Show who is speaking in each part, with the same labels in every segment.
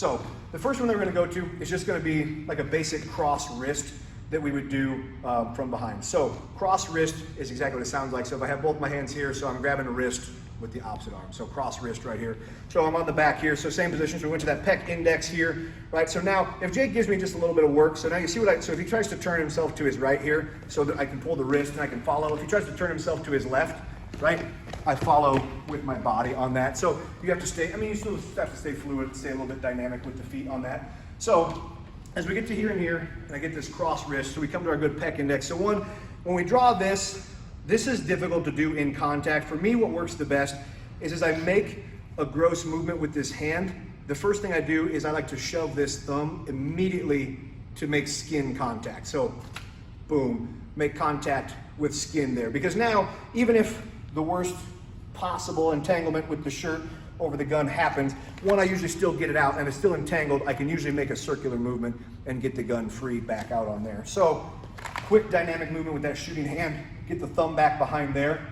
Speaker 1: So the first one that we're gonna go to is just gonna be like a basic cross wrist that we would do from behind. So cross wrist is exactly what it sounds like. So if I have both my hands here, so I'm grabbing a wrist with the opposite arm. So cross wrist right here. So I'm on the back here, so same position. So we went to that pec index here, right? So now if Jake gives me just a little bit of work, so now you see what so if he tries to turn himself to his right here, so that I can pull the wrist and I can follow. If he tries to turn himself to his left, right? I follow with my body on that. So you have to stay, I mean, you still have to stay fluid, stay a little bit dynamic with the feet on that. So as we get to here and here, and I get this cross wrist, so we come to our good pec index. So when we draw this is difficult to do in contact. For me, what works the best is as I make a gross movement with this hand, the first thing I do is I like to shove this thumb immediately to make skin contact. So boom, make contact with skin there. Because now, even if the worst possible entanglement with the shirt over the gun happens, I usually still get it out and it's still entangled. I can usually make a circular movement and get the gun free back out on there. So quick dynamic movement with that shooting hand, get the thumb back behind there.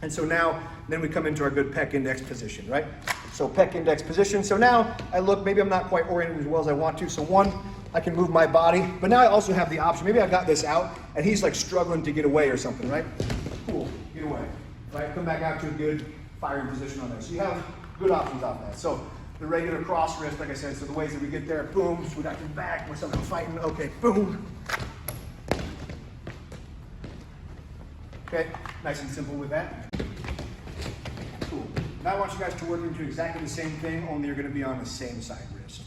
Speaker 1: And so now, then we come into our good pec index position, right? So pec index position. So now I look, maybe I'm not quite oriented as well as I want to. So one, I can move my body, but now I also have the option. Maybe I've got this out and he's like struggling to get away or something, right? Cool, get away, right? Come back out to a good firing position on there. So you have good options on that. So the regular cross wrist, like I said, so the ways that we get there, boom, so we got your back, we're something fighting, okay, boom. Okay, nice and simple with that. Cool. Now I want you guys to work into exactly the same thing, only you're gonna be on the same side wrist,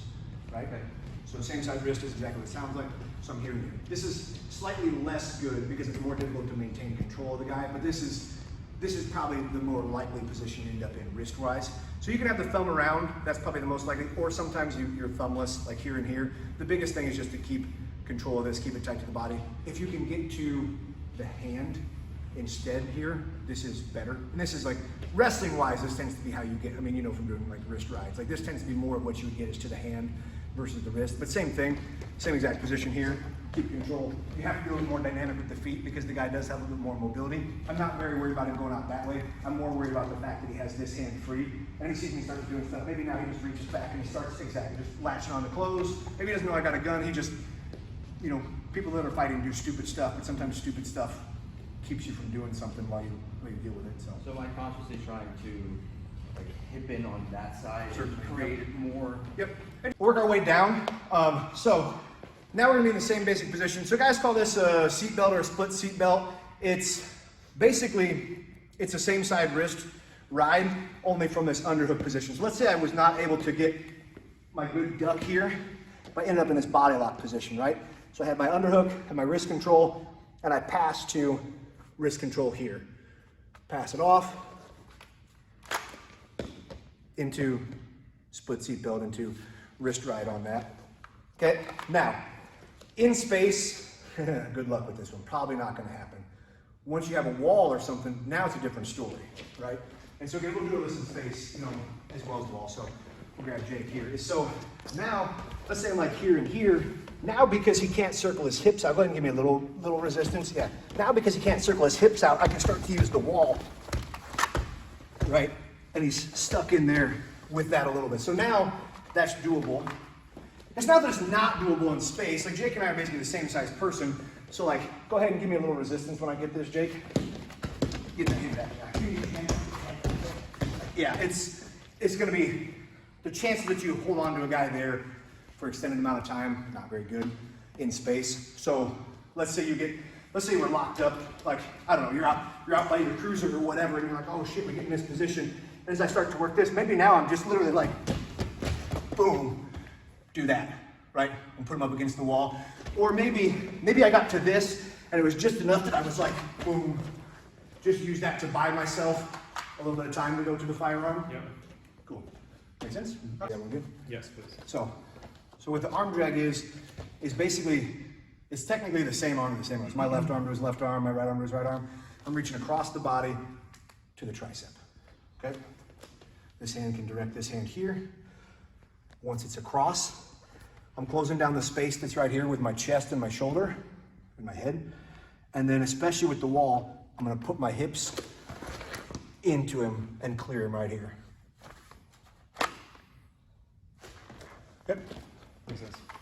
Speaker 1: right? Okay. So the same side wrist is exactly what it sounds like, so I'm here and here. This is slightly less good because it's more difficult to maintain control of the guy, but this is probably the more likely position you end up in wrist-wise. So you can have the thumb around, that's probably the most likely, or sometimes you're thumbless, like here and here. The biggest thing is just to keep control of this, keep it tight to the body. If you can get to the hand instead here, this is better. And this is like, wrestling-wise, this tends to be how you get, I mean, you know from doing like wrist rides, like this tends to be more of what you would get is to the hand versus the wrist, but same thing, same exact position here. Keep control. You have to be a little more dynamic with the feet because the guy does have a little bit more mobility. I'm not very worried about him going out that way. I'm more worried about the fact that he has this hand free and he sees me start doing stuff. Maybe now he just reaches back and he starts exactly just latching on the clothes. Maybe he doesn't know I got a gun. He just, you know, people that are fighting do stupid stuff, but sometimes stupid stuff keeps you from doing something while you deal with it.
Speaker 2: So am I consciously trying to like hip in on that side
Speaker 1: Certainly.
Speaker 2: and create more?
Speaker 1: Yep. Work our way down. So now we're gonna be in the same basic position. So guys call this a seat belt or a split seat belt. It's basically, it's a same side wrist ride, only from this underhook position. So let's say I was not able to get my good duck here, but I ended up in this body lock position, right? So I had my underhook, had my wrist control, and I pass to wrist control here. Pass it off into split seat belt, into wrist ride on that. Okay, now, in space, good luck with this one, probably not gonna happen. Once you have a wall or something, now it's a different story, right? And so again, we'll do this in space, you know, as well as the wall. So we'll grab Jake here. So now, let's say I'm like here and here. Now because he can't circle his hips out, go ahead and give me a little resistance, yeah. Now because he can't circle his hips out, I can start to use the wall, right? And he's stuck in there with that a little bit. So now that's doable. It's not that it's not doable in space. Like Jake and I are basically the same size person. So like, go ahead and give me a little resistance when I get this, Jake. Get that hand back. Yeah, it's gonna be, the chances that you hold on to a guy there for extended amount of time, not very good in space. So let's say we're locked up, like, I don't know, you're out by your cruiser or whatever, and you're like, oh shit, we get in this position. And as I start to work this, maybe now I'm just literally like, boom, do that, right? And put them up against the wall. Or maybe I got to this and it was just enough that I was like, boom, just use that to buy myself a little bit of time to go to the firearm.
Speaker 3: Yeah.
Speaker 1: Cool. Make sense? Yeah, we're good?
Speaker 3: Yes, please.
Speaker 1: So what the arm drag is basically, it's technically the same arm to the same arm. It's my left arm to his left arm, my right arm to his right arm. I'm reaching across the body to the tricep, okay? This hand can direct this hand here. Once it's across, I'm closing down the space that's right here with my chest and my shoulder and my head. And then especially with the wall, I'm gonna put my hips into him and clear him right here. Yep, makes sense.